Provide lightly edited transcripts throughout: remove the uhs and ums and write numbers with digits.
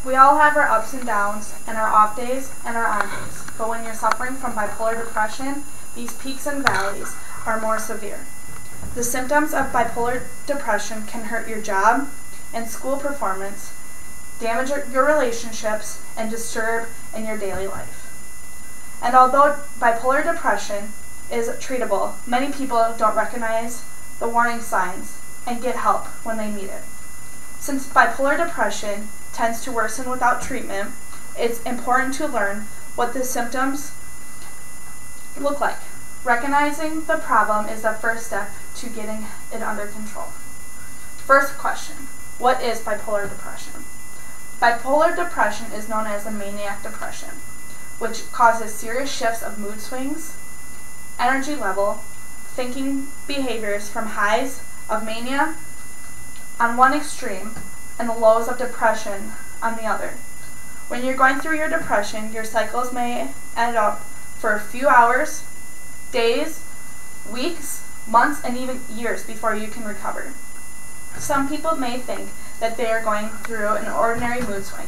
We all have our ups and downs, and our off days, and our on days. But when you're suffering from bipolar depression, these peaks and valleys are more severe. The symptoms of bipolar depression can hurt your job and school performance, damage your relationships, and disturb in your daily life. And although bipolar depression is treatable, many people don't recognize the warning signs and get help when they need it. Since bipolar depression tends to worsen without treatment, it's important to learn what the symptoms look like. Recognizing the problem is the first step to getting it under control. First question, what is bipolar depression? Bipolar depression is known as a maniac depression, which causes serious shifts of mood swings, energy level, thinking behaviors from highs of mania on one extreme and the lows of depression on the other. When you're going through your depression, your cycles may end up for a few hours, days, weeks, months, and even years before you can recover. Some people may think that they are going through an ordinary mood swing,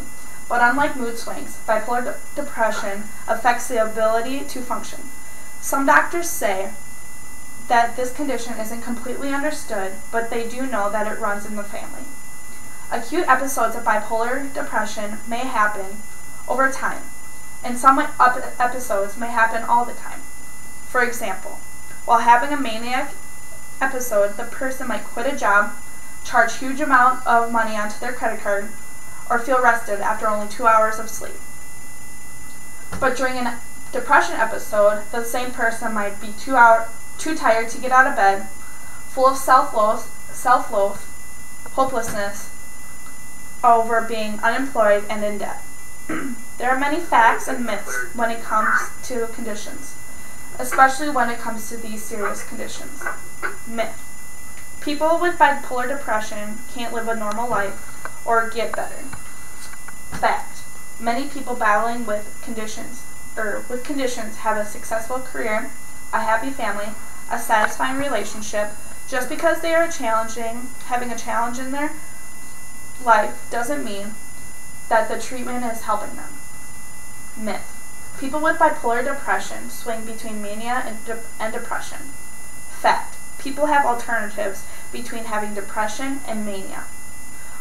but unlike mood swings, bipolar depression affects the ability to function. Some doctors say that this condition isn't completely understood, but they do know that it runs in the family. Acute episodes of bipolar depression may happen over time, and some episodes may happen all the time. For example, while having a maniac episode, the person might quit a job, charge huge amount of money onto their credit card, or feel rested after only 2 hours of sleep. But during a depression episode, the same person might be too tired to get out of bed, full of self-loath, hopelessness over being unemployed and in debt. There are many facts and myths when it comes to conditions, especially when it comes to these serious conditions. Myth. People with bipolar depression can't live a normal life or get better. Fact. Many people battling with conditions have a successful career, a happy family, a satisfying relationship. Just because they are having a challenge in their life doesn't mean that the treatment is helping them. Myth. People with bipolar depression swing between mania and depression. Fact. People have alternatives between having depression and mania.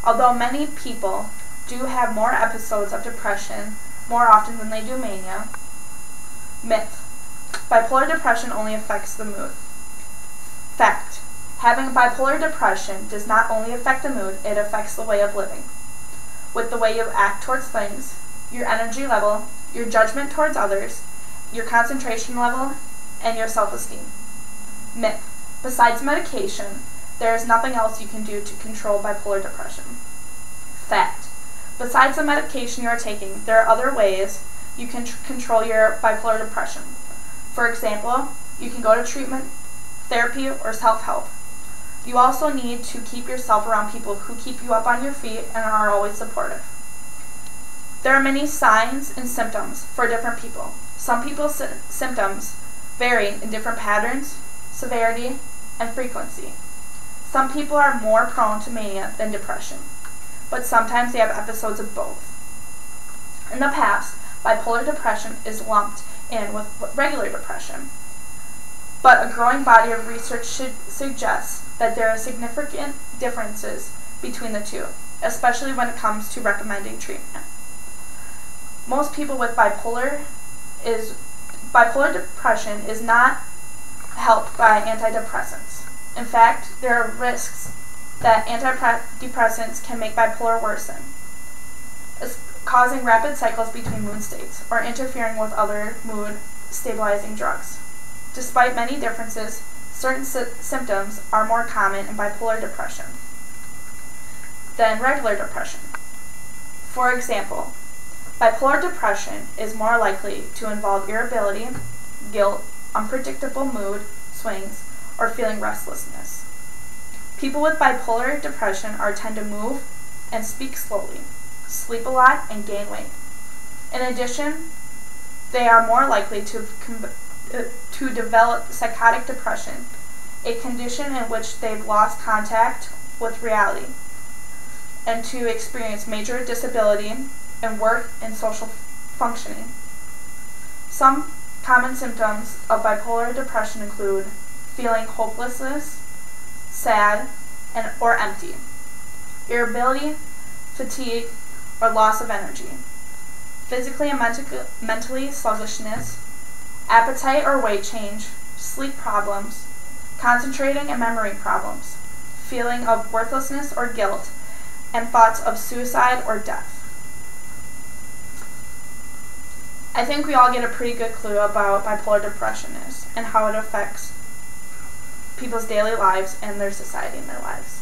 Although many people do have more episodes of depression more often than they do mania. Myth. Bipolar depression only affects the mood. Fact. Having bipolar depression does not only affect the mood, it affects the way of living. With the way you act towards things, your energy level, your judgment towards others, your concentration level, and your self-esteem. Myth. Besides medication, there is nothing else you can do to control bipolar depression. Fact. Besides the medication you are taking, there are other ways you can control your bipolar depression. For example, you can go to treatment, therapy, or self-help. You also need to keep yourself around people who keep you up on your feet and are always supportive. There are many signs and symptoms for different people. Some people's symptoms vary in different patterns, severity, and frequency. Some people are more prone to mania than depression, but sometimes they have episodes of both. In the past, bipolar depression is lumped in with regular depression, but a growing body of research suggests that there are significant differences between the two, especially when it comes to recommending treatment. Most people with bipolar depression is not helped by antidepressants. In fact, there are risks that antidepressants can make bipolar worsen, causing rapid cycles between mood states or interfering with other mood stabilizing drugs. Despite many differences, certain symptoms are more common in bipolar depression than regular depression. For example, bipolar depression is more likely to involve irritability, guilt, unpredictable mood swings, or feeling restlessness. People with bipolar depression tend to move and speak slowly, sleep a lot, and gain weight. In addition, they are more likely to develop psychotic depression, a condition in which they've lost contact with reality. and to experience major disability in work and social functioning. Some common symptoms of bipolar depression include feeling hopelessness, sad, or empty, irritability, fatigue, or loss of energy, physically and mentally sluggishness, appetite or weight change, sleep problems, concentrating and memory problems, feeling of worthlessness or guilt, and thoughts of suicide or death. I think we all get a pretty good clue about bipolar depression is and how it affects people's daily lives and their society and their lives.